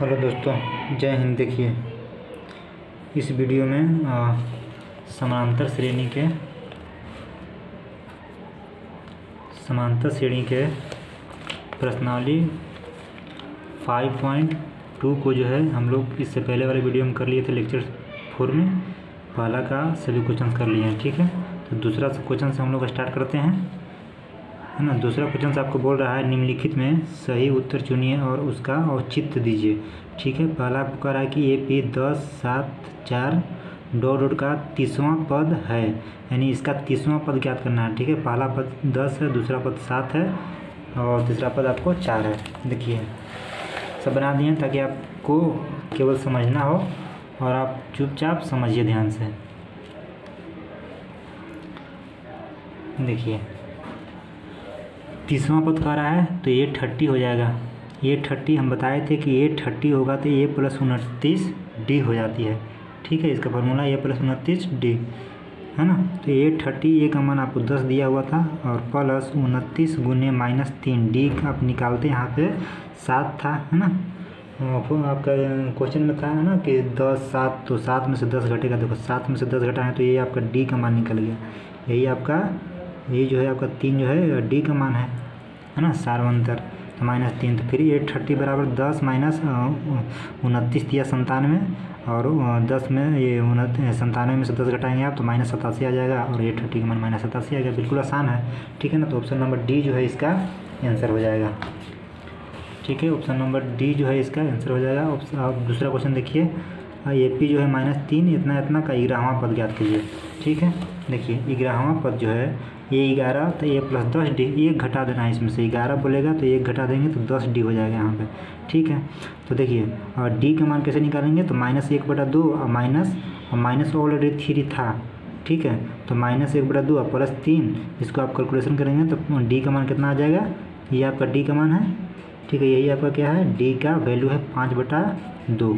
Hello दोस्तों, जय हिंद। देखिए इस वीडियो में समांतर श्रेणी के प्रश्नावली 5.2 को जो है हम लोग इससे पहले वाले वीडियो में कर लिए थे। लेक्चर 4 में पहला का सभी क्वेश्चन कर लिए हैं, ठीक है। तो दूसरा क्वेश्चन से हम लोग स्टार्ट करते हैं, है ना। दूसरा क्वेश्चन से आपको बोल रहा है निम्नलिखित में सही उत्तर चुनिए और उसका औचित्य दीजिए, ठीक है। पहला आपको कह रहा है कि AP 10, 7, 4 डॉट का 30वां पद है, यानी इसका 30वां पद ज्ञात करना है, ठीक है। पहला पद 10 है, दूसरा पद 7 है और तीसरा पद आपको 4 है। देखिए सब बना दिए ताकि आपको केवल समझना हो और आप चुपचाप समझिए ध्यान से। देखिए 30वां पद कह रहा है तो ये 30 हो जाएगा। ये 30 हम बताए थे कि ये 30 होगा तो ये प्लस 29D हो जाती है, ठीक है। इसका फार्मूला ये प्लस 29D है ना। तो ये 30 ये का मान आपको 10 दिया हुआ था और प्लस 29 गुने -3D का आप निकालते यहाँ पे 7 था, है ना। आपका क्वेश्चन में था ना कि 10, 7, तो 7 में से 10 घटेगा। देखो 7 में से 10 घटाएं तो ये आपका D का मान निकल गया। यही आपका ये जो है आपका 3 जो है D का मान है ना, सार्वंतर तो -3। तो फिर ये 30 बराबर 10 माइनस 29 दिया 97 और 10 में ये 97 में से 10 घटाएंगे आप तो -87 आ जाएगा और ये 30 का मान -87 आ गया। बिल्कुल आसान है, ठीक है ना। तो ऑप्शन नंबर D जो है इसका आंसर हो जाएगा, ठीक है। ऑप्शन नंबर D जो है इसका आंसर हो जाएगा। आप दूसरा क्वेश्चन देखिए, AP जो है -3 इतना का 11वां पद ज्ञात कीजिए, ठीक है। देखिए 11वां पद जो है ये 11 तो ये प्लस 10D, एक घटा देना है इसमें से। 11 बोलेगा तो एक घटा देंगे तो 10D हो जाएगा यहाँ पे, ठीक है। तो देखिए और D का मान कैसे निकालेंगे तो -1/2 और माइनस ऑलरेडी 3 था, ठीक है। तो -1/2 और प्लस 3 इसको आप कैलकुलेशन करेंगे तो D का मान कितना आ जाएगा। ये आपका D का मान है, ठीक है। यही आपका क्या है, D का वैल्यू है 5/2,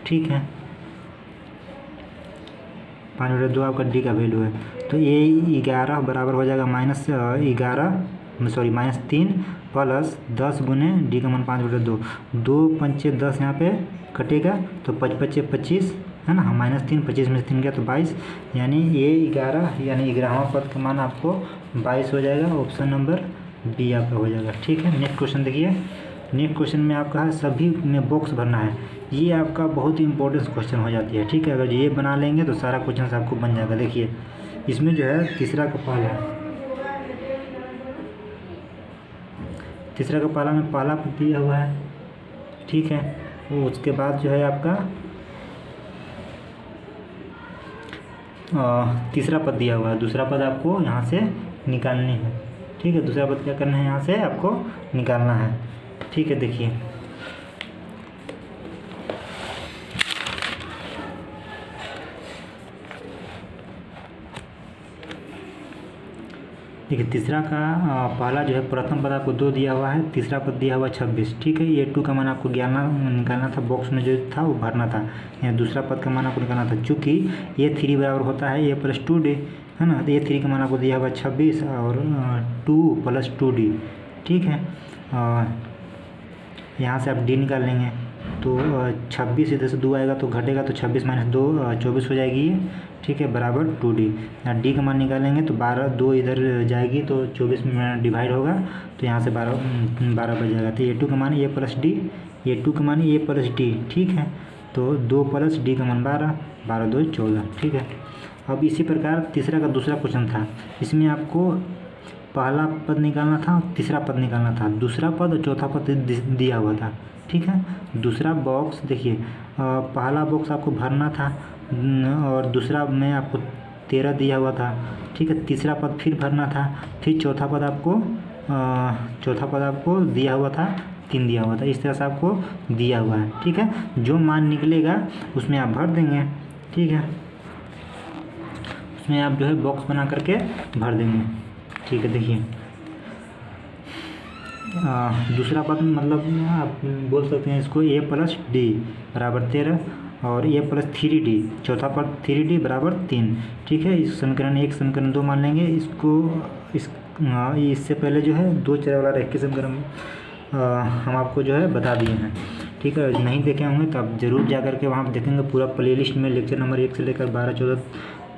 ठीक है। 5/2 आपका D का वैल्यू है। तो ये 11 बराबर हो जाएगा -3 प्लस 10 गुने D का मान 5/2। 2 पंचे 10 यहाँ पे कटेगा तो 5 पच्चे 25 है ना। -3 25 में से 3 गया तो 22, यानी ये 11 यानी 11वां पद का मान आपको 22 हो जाएगा। ऑप्शन नंबर B आपका हो जाएगा, ठीक है। नेक्स्ट क्वेश्चन देखिए। नेक्स्ट क्वेश्चन में आपका है सभी में बॉक्स भरना है। ये आपका बहुत ही इंपॉर्टेंट क्वेश्चन हो जाती है, ठीक है। अगर ये बना लेंगे तो सारा क्वेश्चन आपको बन जाएगा। देखिए इसमें जो है तीसरा का पाला में पाला पद दिया हुआ है, ठीक है। वो उसके बाद जो है आपका तीसरा पद दिया हुआ है। दूसरा पद आपको यहाँ से निकालनी है, ठीक है। दूसरा पद क्या करना है, यहाँ से आपको निकालना है, ठीक है। देखिए तीसरा का पहला जो है प्रथम पद आपको 2 दिया हुआ है, तीसरा पद दिया हुआ 26, ठीक है। ये 2 का मान आपको निकालना था, बॉक्स में जो था वो भरना था। यहाँ दूसरा पद का मान आपको निकालना था। चूँकि ये 3 बराबर होता है ये प्लस 2D, है ना। तो ये 3 का मान आपको दिया हुआ 26 और 2 + 2D, ठीक है। यहाँ से आप D निकाल लेंगे तो 26 इधर से 2 आएगा तो घटेगा तो 26 - 2 24 हो जाएगी ये, ठीक है, बराबर 2D। यहाँ D का मान निकालेंगे तो 12 2 इधर जाएगी तो 24 में डिवाइड होगा तो यहाँ से 12 बच जाएगा। तो ये 2 का मान A + D, ये 2 का मान A + D, ठीक है। तो 2 + D का मान 12, 12 2 14, ठीक है। अब इसी प्रकार तीसरा का दूसरा क्वेश्चन था। इसमें आपको पहला पद निकालना था, तीसरा पद निकालना था, दूसरा पद और चौथा पद दिया हुआ था, ठीक है। दूसरा बॉक्स देखिए, पहला बॉक्स आपको भरना था और दूसरा में आपको 13 दिया हुआ था, ठीक है। तीसरा पद फिर भरना था, फिर चौथा पद आपको दिया हुआ था, 3 दिया हुआ था। इस तरह से आपको दिया हुआ है, ठीक है। जो मान निकलेगा उसमें आप भर देंगे, ठीक है। उसमें आप जो है बॉक्स बना करके भर देंगे, ठीक है। देखिए दूसरा पद मतलब आप बोल सकते हैं इसको A + D बराबर 13 और A + 3D, चौथा पद 3D बराबर 3, ठीक है। इस समीकरण 1 समीकरण 2 मान लेंगे। इससे पहले जो है 2 चर वाला रेखीय समीकरण हम आपको जो है बता दिए हैं, ठीक है। नहीं देखे होंगे तो आप ज़रूर जा कर के वहाँ पर देखेंगे, पूरा प्लेलिस्ट में लेक्चर नंबर 1 से लेकर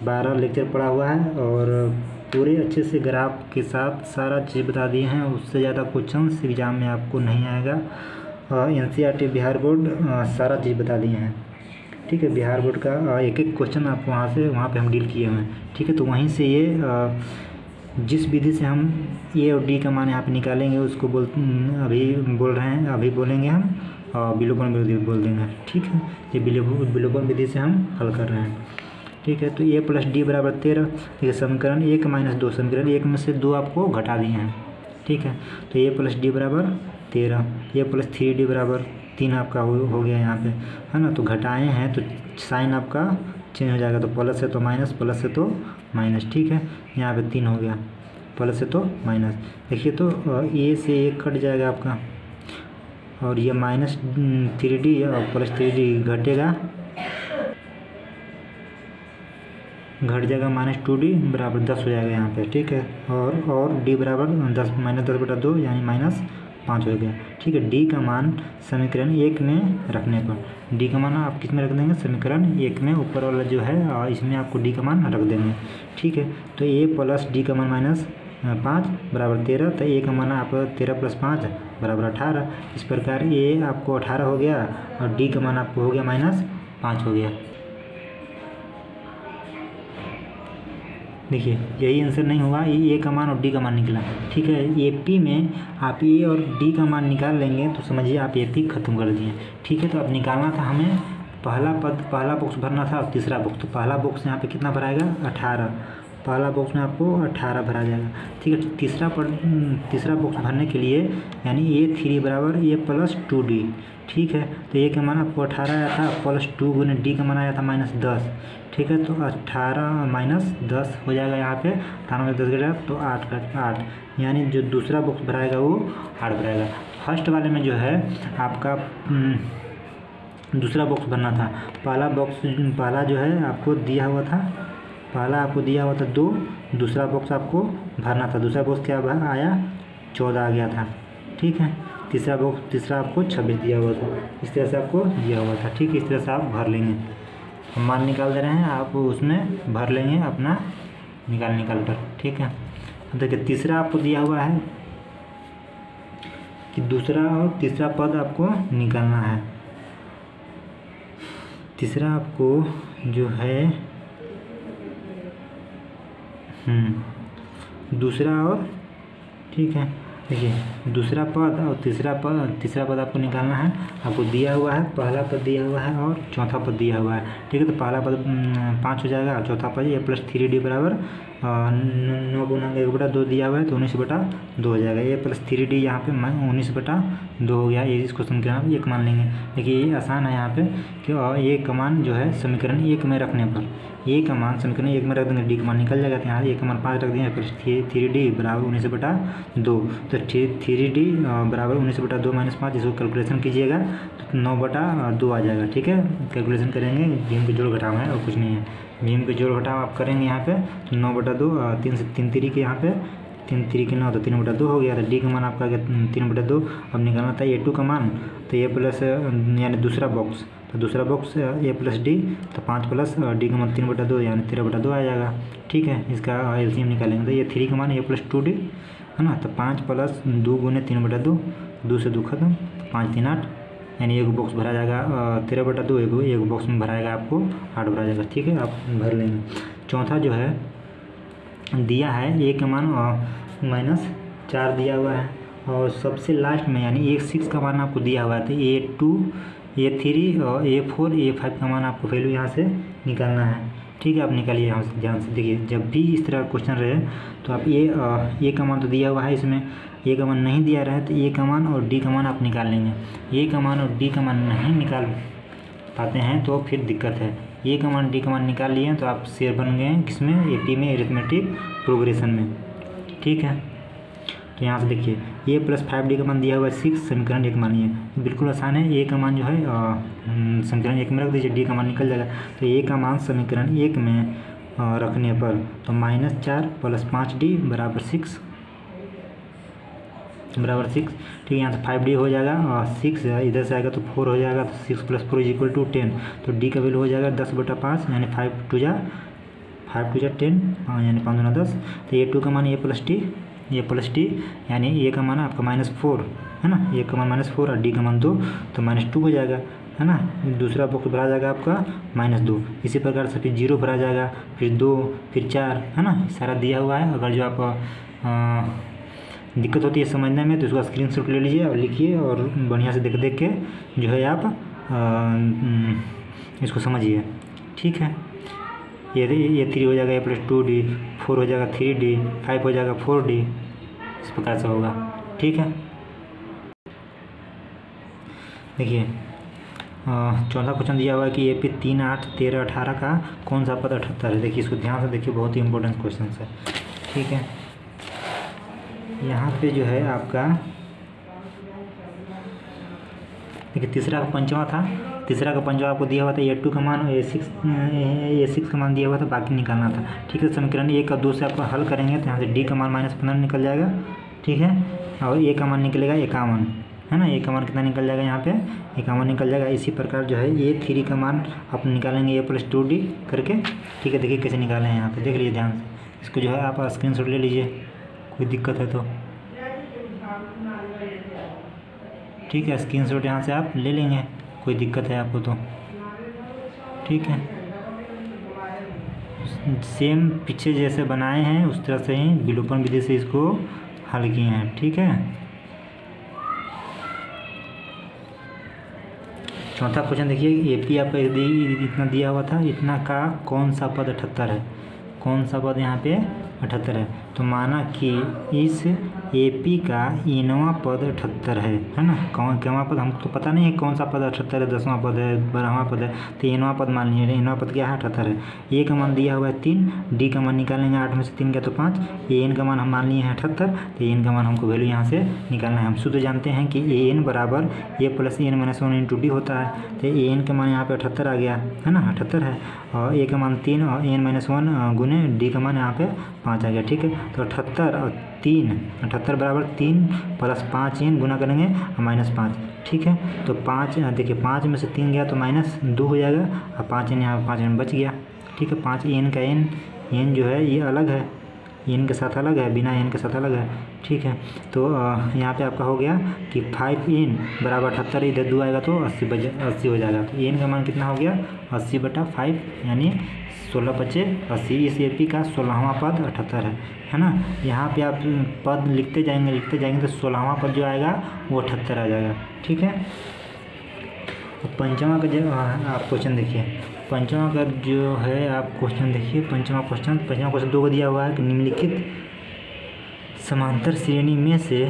12 लेक्चर पड़ा हुआ है और पूरे अच्छे से ग्राफ के साथ सारा चीज़ बता दिए हैं। उससे ज़्यादा क्वेश्चन एग्ज़ाम में आपको नहीं आएगा। NCERT बिहार बोर्ड सारा चीज़ बता दिए हैं, ठीक है। बिहार बोर्ड का एक एक क्वेश्चन आपको वहाँ पे हम डील किए हुए हैं, ठीक है। तो वहीं से ये जिस विधि से हम ए और डी का मान यहाँ पे निकालेंगे उसको अभी बोल रहे हैं, अभी बोलेंगे हम विलोपन विधि बोल देंगे, ठीक है। ये विलोपन विधि से हम हल कर रहे हैं, ठीक है। तो ए प्लस डी बराबर 13, देखिए समीकरण 1 माइनस 2, समीकरण 1 में से 2 आपको घटा दिए हैं, ठीक है। तो ए प्लस डी बराबर 13, ए प्लस 3d बराबर 3 आपका हो गया यहाँ पे, है ना। तो घटाए हैं तो साइन आपका चेंज हो जाएगा, तो प्लस है तो माइनस, प्लस है तो माइनस, ठीक है। यहाँ पे 3 हो गया, प्लस है तो माइनस। देखिए तो ए से 1 कट जाएगा आपका और ये माइनस 3d और प्लस 3d घटेगा, घट जाएगा माइनस 2d बराबर 10 हो जाएगा यहाँ पे, ठीक है। और d बराबर 10 माइनस 10/2 यानी माइनस 5 हो गया, ठीक है। d का मान समीकरण 1 में रखने पर, d का मान आप किस में रख देंगे, समीकरण 1 में, ऊपर वाला जो है और इसमें आपको d का मान रख देंगे, ठीक है। तो a प्लस d का मान माइनस 5 बराबर 13, तो a का मान आपका 13 + 5 बराबर 18। इस प्रकार a आपको 18 हो गया और d का मान आपको हो गया माइनस 5 हो गया। देखिए यही आंसर नहीं हुआ, ए का मान और डी का मान निकला, ठीक है। एपी में आप ए और डी का मान निकाल लेंगे तो समझिए आप एपी खत्म कर दिए, ठीक है। तो अब निकालना था हमें पहला बॉक्स भरना था और तीसरा बॉक्स, तो पहला बॉक्स यहाँ पे कितना भराएगा 18, पहला बॉक्स में आपको 18 भरा जाएगा, ठीक है। तीसरा बॉक्स भरने के लिए यानी A3 बराबर A प्लस 2D, ठीक है। तो ए का मान आपको 18 आया था प्लस 2 गुने डी का मान आया था माइनस 10, ठीक है। तो 18 माइनस 10 हो जाएगा यहाँ पे, 18 में 10 घटा तो 8 यानी जो दूसरा बॉक्स भराएगा वो 8 भराएगा। फर्स्ट वाले में जो है आपका दूसरा बॉक्स भरना था, पहला जो है आपको दिया हुआ था, पहला आपको दिया हुआ था 2, दूसरा बॉक्स आपको भरना था, दूसरा बॉक्स क्या आया 14 आ गया था, ठीक है। तीसरा आपको 26 दिया हुआ था, इस तरह से आपको दिया हुआ था, ठीक है। इस तरह से आप भर लेंगे, हम मान निकाल दे रहे हैं, आप उसमें भर लेंगे अपना निकाल कर, ठीक है। देखिए तीसरा आपको दिया हुआ है कि दूसरा और तीसरा पद आपको निकालना है, तीसरा आपको जो है दूसरा और, ठीक है। देखिए दूसरा पद और तीसरा पद आपको निकालना है, आपको दिया हुआ है, पहला पद दिया हुआ है और चौथा पद दिया हुआ है, ठीक है। तो पहला पद 5 हो जाएगा और चौथा पद A प्लस 3D बराबर 9 गुना 1/2 दिया हुआ है तो 19/2 हो जाएगा। A प्लस 3D यहाँ पे 19/2 हो गया, ये इस क्वेश्चन के यहाँ एक मान लेंगे। देखिए ये आसान है यहाँ पे कि ए का मान जो है समीकरण 1 में रखने पर, ए का मान समीकरण 1 में रख देंगे, डी का मान निकल जाएगा, तो यहाँ ए का मान 5 रख दिए प्लस 3D बराबर 19/2, तो 3D बराबर 19/2 माइनस 5, इसको कैलकुलेशन कीजिएगा तो 9/2 आ जाएगा, ठीक है। कैलकुलेशन करेंगे, भीम के जोड़ घटाव है और कुछ नहीं है, भीम के जोड़ घटाव आप करेंगे यहाँ पे तो 9/2, 3 से 3 3 के यहाँ पे 3 3 के 9 तो 3/2 हो गया, तो डी का मान आपका 3/2। अब निकालना था A2 का मान, तो ए प्लस यानी दूसरा बॉक्स, तो दूसरा बॉक्स A प्लस डी, तो 5 प्लस डी का मान 3/2 यानी 13/2 आ जाएगा, ठीक है। इसका LCM निकालेंगे तो ये 3 का मान A प्लस 2D है ना, तो 5 प्लस 2 गुने 3/2, 2 से 2 खत्म, 5 3 8 यानी एक बॉक्स भरा जाएगा 13/2, एक बॉक्स में भराएगा आपको 8 भरा जाएगा, ठीक है। आप भर लेंगे। चौथा जो है दिया है ए का मान -4 दिया हुआ है और सबसे लास्ट में यानी 6 का मान आपको दिया हुआ है, तो A2 A3 और A4 A5 का मान आपको वैल्यू यहाँ से निकालना है, ठीक है। आप निकालिए यहाँ से ध्यान से। देखिए जब भी इस तरह क्वेश्चन रहे तो आप ए का मान तो दिया हुआ है, इसमें ए का मान नहीं दिया रहे तो ए का मान और डी का मान आप निकाल लेंगे। ए का मान और डी का मान नहीं निकाल पाते हैं तो फिर दिक्कत है। ए का मान डी का मान निकाल लिए तो आप शेर बन गए किसमें, एपी में, अरिथमेटिक प्रोग्रेशन में, ठीक है। तो यहाँ से देखिए ए प्लस 5D का मान दिया हुआ है 6, समीकरण 1 मानिए, बिल्कुल आसान है। ए का मान जो है समीकरण 1 में रख दीजिए, डी का मान निकल जाएगा। तो ए का मान समीकरण 1 में रखने पर तो -4 + 5D बराबर 6, बराबर 6, ठीक है। यहाँ से 5D हो जाएगा और 6 इधर से आएगा तो 4 हो जाएगा, तो 6 + 4 = 10। तो D का वैल्यू हो जाएगा 10/5 यानी 5 2 जा 10 यानी 5 दूना 10। तो A2 का मान A + D यानी A का मान आपका -4 है ना, A का मान -4 और D का मान 2, तो -2 हो जाएगा है ना। दूसरा बॉक्स भरा जाएगा आपका -2। इसी प्रकार से फिर 0 भरा जाएगा, फिर 2, फिर 4 है ना, सारा दिया हुआ है। अगर जो आप दिक्कत होती है समझने में तो इसका स्क्रीनशॉट ले लीजिए और लिखिए और बढ़िया से देख के जो है आप इसको समझिए, ठीक है। ये 3 हो जाएगा A + 2D, 4 हो जाएगा 3D, 5 हो जाएगा 4D, इस प्रकार से होगा, ठीक है। देखिए चौथा क्वेश्चन दिया हुआ है कि AP 3, 8, 13, 18 का कौन सा पद 78 है। देखिए इसको ध्यान से देखिए, बहुत ही इंपॉर्टेंट क्वेश्चन है, ठीक है। यहाँ पे जो है आपका देखिए तीसरा का पंचवा था, तीसरा का पंचवा आपको दिया हुआ था A2 का मान और A6 का मान दिया हुआ था, बाकी निकालना था, ठीक है। समीकरण 1 और 2 से आप हल करेंगे तो यहाँ से D का मान -15 निकल जाएगा, ठीक है। और A का मान निकलेगा 51 है ना, A का मान कितना निकल जाएगा यहाँ पे 51 निकल जाएगा। इसी प्रकार जो है A3 का मान आप निकालेंगे A + 2D करके, ठीक है। देखिए कैसे निकालें हैं यहाँ पे, देख लीजिए ध्यान से। इसको जो है आप स्क्रीनशॉट ले लीजिए, कोई दिक्कत है तो, ठीक है। स्क्रीनशॉट यहाँ से आप ले लेंगे, कोई दिक्कत है आपको तो, ठीक है। सेम पीछे जैसे बनाए हैं उस तरह से ही विलोपन विधि से इसको हल किए हैं, ठीक है। चौथा क्वेश्चन देखिए, AP आपका इतना दिया हुआ था, इतना का कौन सा पद 78 है, कौन सा पद यहाँ पे 78 है। तो माना कि इस AP का nवां पद 78 है ना। कौनवां पद हमको तो पता नहीं है कौन सा पद 78 है, 10वां पद है, 12वां पद है, तो nवां पद मान लीजिए। nवां पद क्या है 78 है। A का मान दिया हुआ है 3, D का मान निकालेंगे 8 में से 3 गया तो 5, An का मान हम मान लिए हैं 78, तो An का मान हमको वैल्यू यहाँ से निकालना है। हम शुद्ध जानते हैं कि An बराबर A + n - 1 × D होता है, तो An का मान यहाँ पे 78 आ गया है ना, 78 है। और A का मान 3 और n - 1 गुने D का मान यहाँ पे 5 आ गया, ठीक है। तो 78 और 3, 78 बराबर 3 + 5n गुना करेंगे और -5, ठीक है। तो 5 देखिए 5 में से 3 गया तो -2 हो जाएगा और 5n यहाँ 5n बच गया, ठीक है। 5n का n जो है ये अलग है, n के साथ अलग है, बिना n के साथ अलग है, ठीक है। तो यहाँ पे आपका हो गया कि 5n बराबर 78, इधर 2 आएगा तो 80 हो जाएगा। तो n का मान कितना हो गया 80/5 यानी 16 × 5 = 80। इस AP का 16वां पद 78 है ना। यहाँ पे आप पद लिखते जाएंगे तो 16वां पद जो आएगा वो 78 आ जाएगा, ठीक है। पंचमा का जो आप क्वेश्चन देखिए, पंचमा का जो है आप क्वेश्चन देखिए, पंचमा क्वेश्चन 2 को दिया हुआ है कि निम्नलिखित समांतर श्रेणी में से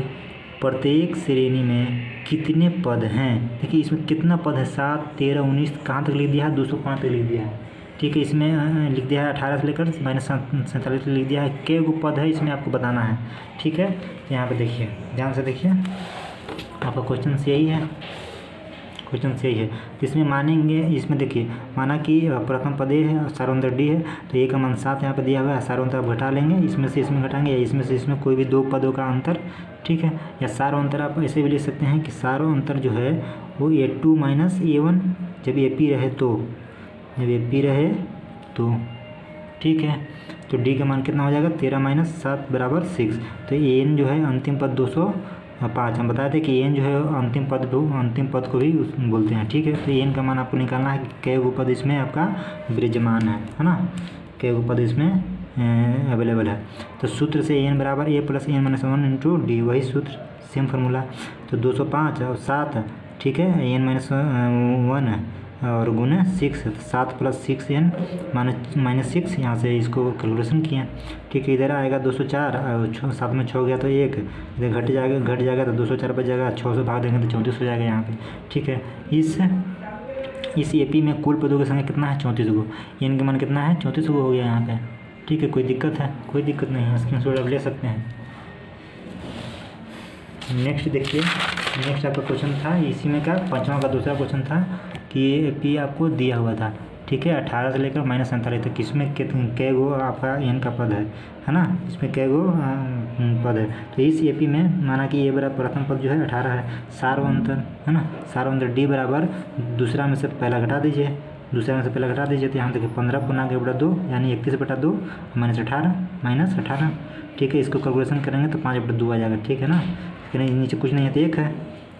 प्रत्येक श्रेणी में कितने पद हैं। देखिए इसमें कितना पद है, 7, 13, 19 कहाँ तक लिख दिया है, 205 तक लिख दिया है, ठीक है। इसमें लिख दिया है 18 से लेकर -47 तक लिख दिया है। कै गो पद है इसमें आपको बताना है, ठीक है। यहाँ पे देखिए ध्यान से देखिए, आपका क्वेश्चन से यही है, क्वेश्चन सही है। इसमें मानेंगे, इसमें देखिए माना कि प्रथम पद A है, सारोंतर D है, तो A का मान 7 यहाँ पे दिया हुआ है, सारोंतर आप घटा लेंगे, इसमें से इसमें घटाएंगे या इसमें से इसमें कोई भी 2 पदों का अंतर, ठीक है। या सारो अंतर आप ऐसे भी लिख सकते हैं कि सारो अंतर जो है वो A2 - A1 जब AP रहे तो, ठीक है। तो D का मान कितना हो जाएगा 13 - 7 = 6। तो An जो है अंतिम पद 205, हम बताए थे कि An जो है अंतिम पद को भी बोलते हैं, ठीक है। तो An का मान आपको निकालना है कि कै गो पद इसमें आपका विराजमान है ना, कै गो पद इसमें अवेलेबल है। तो सूत्र से An बराबर A + n - 1 × D, वही सूत्र सेम फार्मूला। तो 205 और 7, ठीक है, n - 1 और गुने 6, 7 + 6n - 6, यहाँ से इसको कैलकुलेशन किए, ठीक है। इधर आएगा 204 और 7 में 6 गया तो 1, इधर घट जाएगा तो 204 बच जाएगा, 6 से भाग देंगे तो 34 हो जाएगा यहाँ पे, ठीक है। इस AP में कुल पदों की संख्या कितना है 34 गो, n का मान कितना है 34 गो हो गया यहाँ पे, ठीक है। कोई दिक्कत है, कोई दिक्कत नहीं है, स्क्रीनशॉट आप ले सकते हैं। नेक्स्ट देखिए, नेक्स्ट आपका क्वेश्चन था इसी में का पंचमा का दूसरा क्वेश्चन था कि AP आपको दिया हुआ था ठीक है। 18 से लेकर -47 तक इसमें कै गो आपका n का पद है ना, इसमें कै गो पद है। तो इस AP में माना कि ये बराबर प्रथम पद जो है 18 है, सार्वअंतर है ना, सार्वअंतर D बराबर दूसरा में से पहला घटा दीजिए, दूसरा में से पहला घटा दीजिए तो यहाँ देखिए 15 पूर्णांक 1/2 यानी 31/2 -18 ठीक है। इसको कैलकुलेशन करेंगे तो 5/2 आ जाएगा, ठीक है ना। नीचे कुछ नहीं है तो 1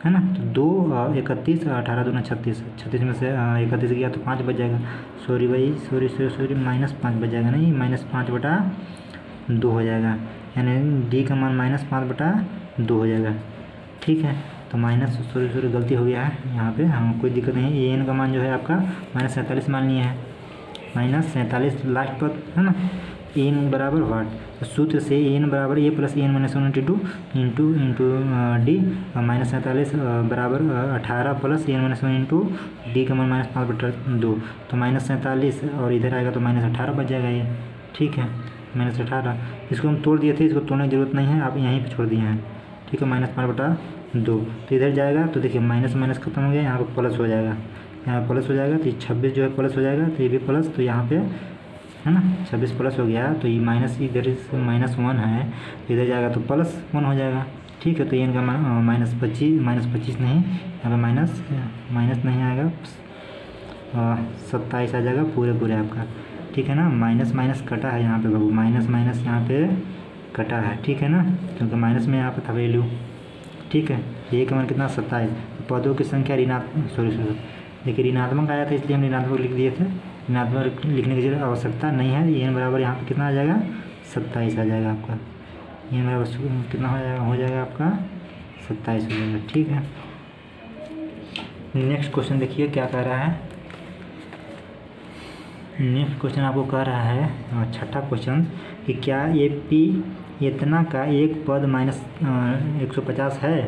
है ना, तो 2 31 18 दूना 36, 36 में से 31 गया तो 5 बच जाएगा। सॉरी भाई, सॉरी -5 बच जाएगा, नहीं -5/2 हो जाएगा, यानी D का मान -5/2 हो जाएगा, ठीक है। तो सॉरी गलती हो गया है यहाँ पे, हाँ कोई दिक्कत नहीं है। n का मान जो है आपका -47 मान लिया है, -47 लास्ट पद है ना। n बराबर वाट, तो सूत्र से n बराबर a + n - 1 × इंटू D, -47 बराबर 18 + n - 1 × D का मान -5/2, तो -47 और इधर आएगा तो -18 बच जाएगा ये, ठीक है। -18 इसको हम तोड़ दिए थे, इसको तोड़ने की जरूरत नहीं है, आप यहीं पे छोड़ दिए हैं, ठीक है। -5/2 तो इधर जाएगा तो देखिए माइनस खत्म हो गया, यहाँ पर प्लस हो जाएगा, यहाँ प्लस हो जाएगा, तो ये 26 जो है प्लस हो जाएगा, तो ये भी प्लस, तो यहाँ पे है ना 26 प्लस हो गया, तो ये माइनस इधर से -1 है, तो इधर जाएगा तो +1 हो जाएगा, ठीक है। तो ये इनका -25 नहीं, यहाँ पे माइनस नहीं आएगा, 27 आ जाएगा पूरे आपका, ठीक है ना। माइनस कटा है यहाँ पे बाबू, माइनस यहाँ पे कटा है, ठीक है ना, क्योंकि माइनस में यहाँ पे था वैल्यू, ठीक है। ये का मान कितना 27, पदों की संख्या देखिए ऋणात्मक आया था इसलिए हम ऋणात्मक लिख दिए थे, ऋणात्मक लिखने की आवश्यकता नहीं है। n बराबर यहाँ पे कितना आ जाएगा 27 आ जाएगा आपका, n बराबर कितना हो जाएगा आपका 27 हो जाएगा, ठीक है। नेक्स्ट क्वेश्चन देखिए क्या कह रहा है। नेक्स्ट क्वेश्चन आपको कह रहा है, छठा क्वेश्चन, कि क्या AP इतना का एक पद -150 है,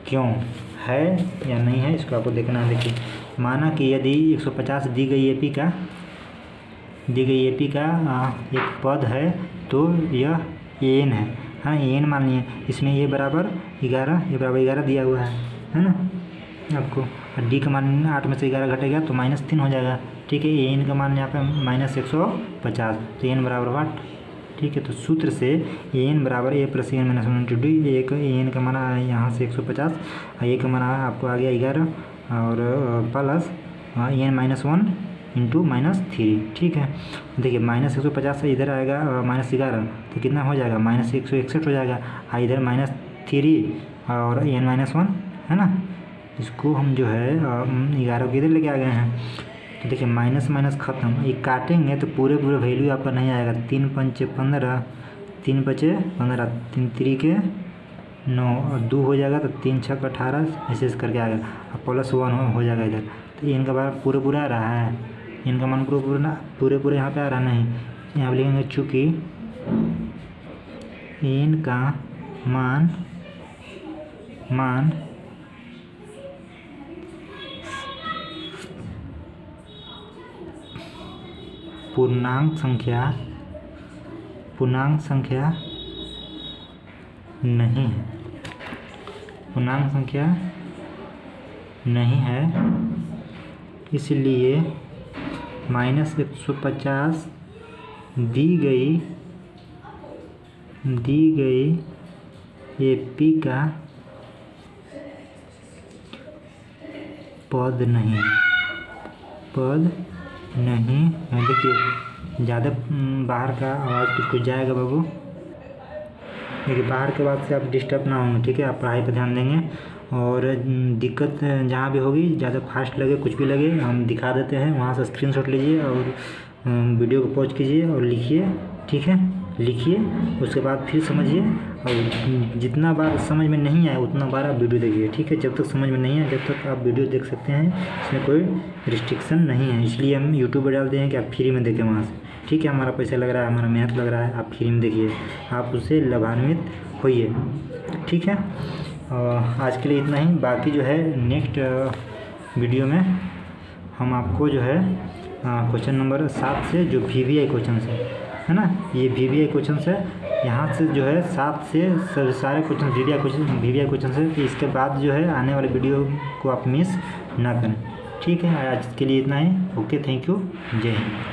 क्यों है या नहीं है, इसको आपको देखना है। देखिए माना कि यदि 150 दी गई AP का एक पद है तो यह n है, हाँ n मान लिया, इसमें a बराबर 11 दिया हुआ है ना आपको, और D का मान 8 में से 11 घटेगा तो -3 हो जाएगा, ठीक है। n का मान यहाँ पे -150, तो n बराबर वाट, ठीक है। तो सूत्र से n बराबर a + n - 1 × D, एक n का मान यहाँ से 150, a का मान आपको आ गया 11 और प्लस n - 1 × -3, ठीक है। देखिए -150 से इधर आएगा -11 तो कितना हो जाएगा -161 हो जाएगा, इधर -3 और n - 1 है ना, इसको हम जो है 11 को इधर लेके आ गए हैं। तो देखिए माइनस खत्म, ये काटेंगे तो पूरे वैल्यू आपका नहीं आएगा, 3 × 5 = 15, 3 × 5 = 15, 3 × 3 = 9 और 2 हो जाएगा, तो 3 × 6 = 18 ऐसे करके आएगा, अब +1 हो जाएगा इधर। तो n का मान पूरे आ रहा है, n का मान पूरे यहाँ पे आ रहा नहीं, यहाँ पे लिखेंगे चूँकि n का मान पूर्णांक संख्या नहीं है, इसलिए -150 दी गई AP का पद नहीं देखिए ज़्यादा बाहर का आवाज़ कुछ जाएगा बाबू, देखिए बाहर के बाद से आप डिस्टर्ब ना होंगे, ठीक है। आप पढ़ाई पर ध्यान देंगे, और दिक्कत जहाँ भी होगी, ज़्यादा फास्ट लगे कुछ भी लगे हम दिखा देते हैं, वहाँ से स्क्रीनशॉट लीजिए और वीडियो को पॉज कीजिए और लिखिए, ठीक है। लिखिए उसके बाद फिर समझिए, और जितना बार समझ में नहीं आए उतना बार आप वीडियो देखिए, ठीक है। जब तक समझ में नहीं आए जब तक आप वीडियो देख सकते हैं, इसमें कोई रिस्ट्रिक्शन नहीं है, इसलिए हम यूट्यूब पर डालते हैं कि आप फ्री में देखें वहाँ से, ठीक है। हमारा पैसा लग रहा है, हमारा मेहनत लग रहा है, आप फ्री में देखिए, आप उससे लाभान्वित होइए, ठीक है। आज के लिए इतना ही, बाकी जो है नेक्स्ट वीडियो में हम आपको जो है क्वेश्चन नंबर 7 से जो VBI क्वेश्चन है ना, ये VBI क्वेश्चन है, यहाँ से जो है 7 से सारे क्वेश्चन VBI क्वेश्चन है, तो इसके बाद जो है आने वाले वीडियो को आप मिस ना करें, ठीक है, आज के लिए इतना ही। ओके, थैंक यू, जय हिंद।